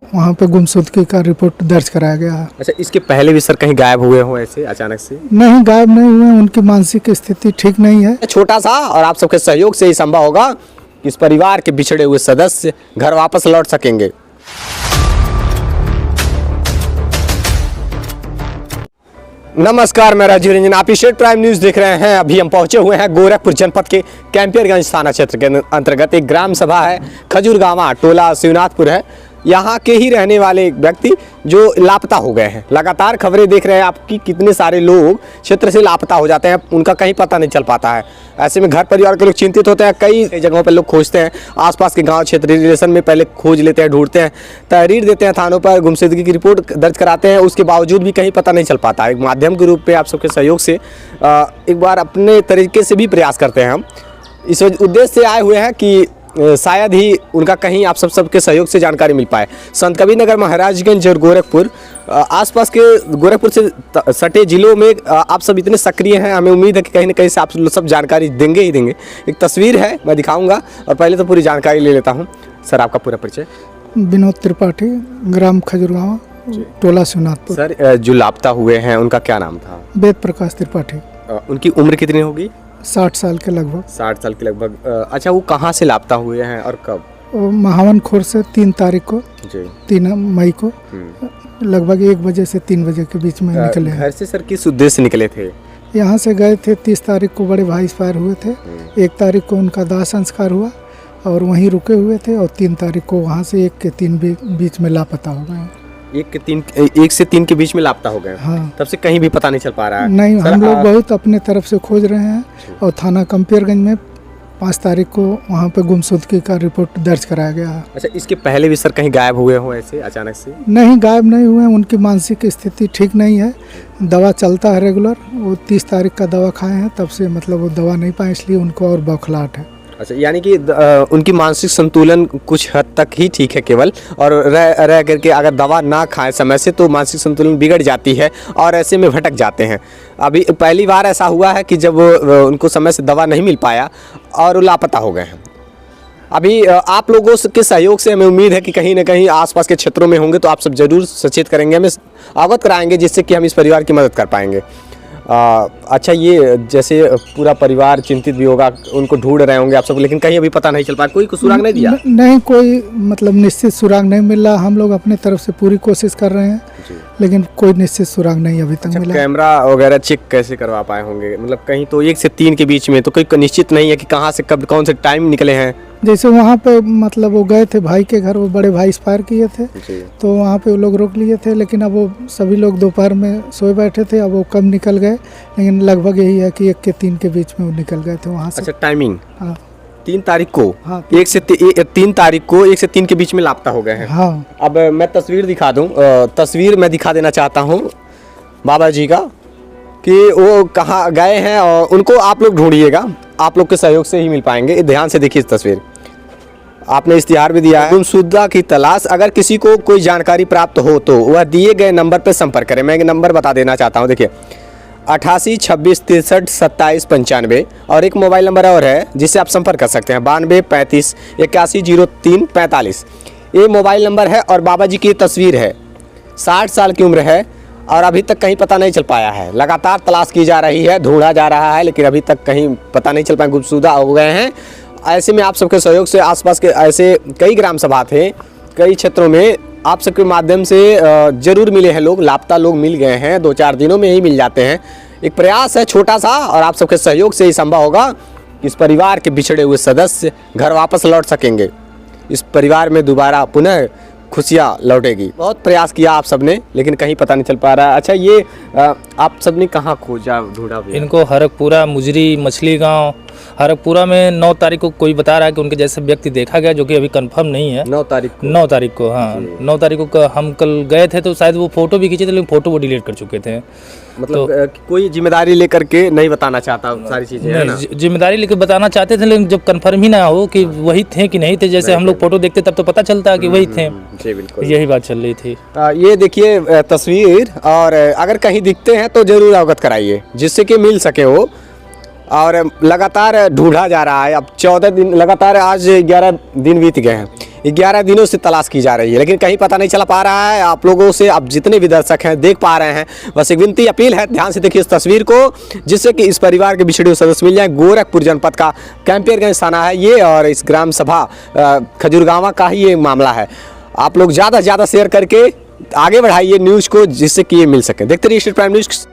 वहाँ पे गुमशुदगी का रिपोर्ट दर्ज कराया गया है। अच्छा, इसके पहले भी सर कहीं गायब हुए हो ऐसे अचानक से? नहीं, गायब नहीं हुए, उनकी मानसिक स्थिति ठीक नहीं है। छोटा सा और आप सबके सहयोग से ही संभव होगा कि इस परिवार के बिछड़े हुए सदस्य घर वापस लौट सकेंगे। नमस्कार, मैं राजीव रंजन, आप स्टेट प्राइम न्यूज देख रहे हैं। अभी हम पहुंचे हुए हैं गोरखपुर जनपद के कैंपियरगंज थाना क्षेत्र के अंतर्गत। एक ग्राम सभा है, खजूरगावा, टोला शिवनाथपुर है। यहाँ के ही रहने वाले व्यक्ति जो लापता हो गए हैं। लगातार खबरें देख रहे हैं आपकी, कितने सारे लोग क्षेत्र से लापता हो जाते हैं, उनका कहीं पता नहीं चल पाता है। ऐसे में घर परिवार के लोग चिंतित होते हैं। कई जगहों पर लोग खोजते हैं, आसपास के गांव क्षेत्र रिलेशन में पहले खोज लेते हैं, ढूंढते हैं, तहरीर देते हैं थानों पर, गुमशुदगी की रिपोर्ट दर्ज कराते हैं। उसके बावजूद भी कहीं पता नहीं चल पाता। एक माध्यम के रूप में आप सबके सहयोग से एक बार अपने तरीके से भी प्रयास करते हैं। हम इस उद्देश्य से आए हुए हैं कि शायद ही उनका कहीं आप सबके सहयोग से जानकारी मिल पाए। संत कबीरनगर, महाराजगंज और गोरखपुर, आसपास के गोरखपुर से सटे जिलों में आप सब इतने सक्रिय हैं, हमें उम्मीद है कि कहीं ना कहीं से आप सब जानकारी देंगे ही देंगे। एक तस्वीर है, मैं दिखाऊंगा, और पहले तो पूरी जानकारी ले लेता हूं। सर, आपका पूरा परिचय? विनोद त्रिपाठी, ग्राम खजूरगावा, टोला शिवनाथपुर। सर, जो लापता हुए हैं उनका क्या नाम था? वेद प्रकाश त्रिपाठी। उनकी उम्र कितनी होगी? 60 साल के लगभग। 60 साल के लगभग। अच्छा, वो कहाँ से लापता हुए हैं और कब? महावन खोर से 3 तारीख को जी, 3 मई को लगभग 1 बजे से 3 बजे के बीच में निकले। घर से सर किस उद्देश्य से निकले थे? यहाँ से गए थे, 30 तारीख को बड़े भाई एक्सपायर हुए थे। 1 तारीख को उनका दाह संस्कार हुआ और वहीं रुके हुए थे, और 3 तारीख को वहाँ से 1 के 3 बीच में लापता हो गए। 1 से 3 के बीच में लापता हो गए। हाँ, तब से कहीं भी पता नहीं चल पा रहा है। नहीं, हम लोग बहुत अपने तरफ से खोज रहे हैं, और थाना कैंपियरगंज में 5 तारीख को वहाँ पे गुमशुदगी का रिपोर्ट दर्ज कराया गया है। अच्छा, इसके पहले भी सर कहीं गायब हुए हो ऐसे अचानक से? नहीं, गायब नहीं हुए, उनकी मानसिक स्थिति ठीक नहीं है। दवा चलता है रेगुलर, वो 30 तारीख का दवा खाए हैं, तब से मतलब वो दवा नहीं पाए, इसलिए उनको और बौखलाहट है। अच्छा, यानी कि उनकी मानसिक संतुलन कुछ हद तक ही ठीक है केवल, और रह करके अगर दवा ना खाएं समय से तो मानसिक संतुलन बिगड़ जाती है और ऐसे में भटक जाते हैं। अभी पहली बार ऐसा हुआ है कि जब उनको समय से दवा नहीं मिल पाया और लापता हो गए हैं। अभी आप लोगों के सहयोग से हमें उम्मीद है कि कहीं ना कहीं आसपास के क्षेत्रों में होंगे, तो आप सब जरूर सचेत करेंगे, हमें अवगत कराएंगे, जिससे कि हम इस परिवार की मदद कर पाएंगे। अच्छा, ये जैसे पूरा परिवार चिंतित भी होगा, उनको ढूंढ रहे होंगे आप सब, लेकिन कहीं अभी पता नहीं चल पाया, कोई सुराग नहीं दिया? नहीं, कोई मतलब निश्चित सुराग नहीं मिला। हम लोग अपने तरफ से पूरी कोशिश कर रहे हैं, लेकिन कोई निश्चित सुराग नहीं अभी तक मिला। कैमरा वगैरह चेक कैसे करवा पाए होंगे? मतलब कहीं तो 1 से 3 के बीच में तो कोई निश्चित नहीं है कि कहाँ से कब कौन से टाइम निकले हैं। जैसे वहाँ पे मतलब वो गए थे भाई के घर, वो बड़े भाई एक्सपायर किए थे, तो वहाँ पे वो लोग रोक लिए थे, लेकिन अब वो सभी लोग दोपहर में सोए बैठे थे। अब वो कब निकल गए, लेकिन लगभग यही है कि 1 के 3 के बीच में वो निकल गए थे वहाँ से। अच्छा, टाइमिंग? हाँ, 3 तारीख को। हाँ, 3 तारीख को 1 से 3 के बीच में लापता हो गए हैं। हाँ। अब मैं तस्वीर दिखा दूं, तस्वीर मैं दिखा देना चाहता हूं बाबा जी का, कि वो कहाँ गए हैं, और उनको आप लोग ढूंढिएगा, आप लोग के सहयोग से ही मिल पाएंगे। ध्यान से देखिए इस तस्वीर, आपने इश्तिहार भी दिया है, गुमशुदा की तलाश। अगर किसी को कोई जानकारी प्राप्त हो तो वह दिए गए नंबर पर संपर्क करें। मैं एक नंबर बता देना चाहता हूं, देखिए 88 26 63 27 95, और एक मोबाइल नंबर और है जिससे आप संपर्क कर सकते हैं, 92 35 81 03 45। ये मोबाइल नंबर है, और बाबा जी की तस्वीर है। 60 साल की उम्र है, और अभी तक कहीं पता नहीं चल पाया है। लगातार तलाश की जा रही है, ढूंढा जा रहा है, लेकिन अभी तक कहीं पता नहीं चल पाया, गुमशुदा हो गए हैं। ऐसे में आप सबके सहयोग से आसपास के ऐसे कई ग्राम सभा थे, कई क्षेत्रों में आप सबके माध्यम से जरूर मिले हैं लोग, लापता लोग मिल गए हैं, 2-4 दिनों में ही मिल जाते हैं। एक प्रयास है छोटा सा, और आप सबके सहयोग से ही संभव होगा कि इस परिवार के बिछड़े हुए सदस्य घर वापस लौट सकेंगे। इस परिवार में दोबारा पुनः खुशियाँ लौटेगी। बहुत प्रयास किया आप सबने, लेकिन कहीं पता नहीं चल पा रहा है। अच्छा, ये आप सबने कहाँ खोजा, ढूंढा भी? इनको हरकपुरा, मुजरी, मछली गांव, हरकपुरा में 9 तारीख को कोई बता रहा है कि उनके जैसे व्यक्ति देखा गया, जो कि अभी कंफर्म नहीं है। 9 तारीख को? हाँ, 9 तारीख को हम कल गए थे, तो शायद वो फोटो भी खींचे थे, लेकिन फोटो वो डिलीट कर चुके थे। मतलब कोई जिम्मेदारी लेकर के नहीं बताना चाहता सारी चीजें, है ना? जिम्मेदारी लेकर बताना चाहते थे, लेकिन जब कंफर्म ही ना हो कि वही थे कि नहीं थे, जैसे हम लोग फोटो देखते तब तो पता चलता कि वही थे। जी बिल्कुल, यही बात चल रही थी। ये देखिए तस्वीर, और अगर कहीं दिखते हैं तो जरूर अवगत कराइए, जिससे कि मिल सके वो। और लगातार ढूंढा जा रहा है। अब 14 दिन लगातार, आज 11 दिन बीत गए हैं, 11 दिनों से तलाश की जा रही है, लेकिन कहीं पता नहीं चल पा रहा है। आप लोगों से, आप जितने भी दर्शक हैं देख पा रहे हैं, बस एक विनती अपील है, ध्यान से देखिए इस तस्वीर को, जिससे कि इस परिवार के बिछड़े हुए सदस्य मिल जाए। गोरखपुर जनपद का कैंपियरगंज थाना है ये, और इस ग्राम सभा खजूरगांवा का ही ये मामला है। आप लोग ज़्यादा से ज़्यादा शेयर करके आगे बढ़ाइए न्यूज़ को, जिससे कि ये मिल सके। देखते रहिए स्टेट प्राइम न्यूज़।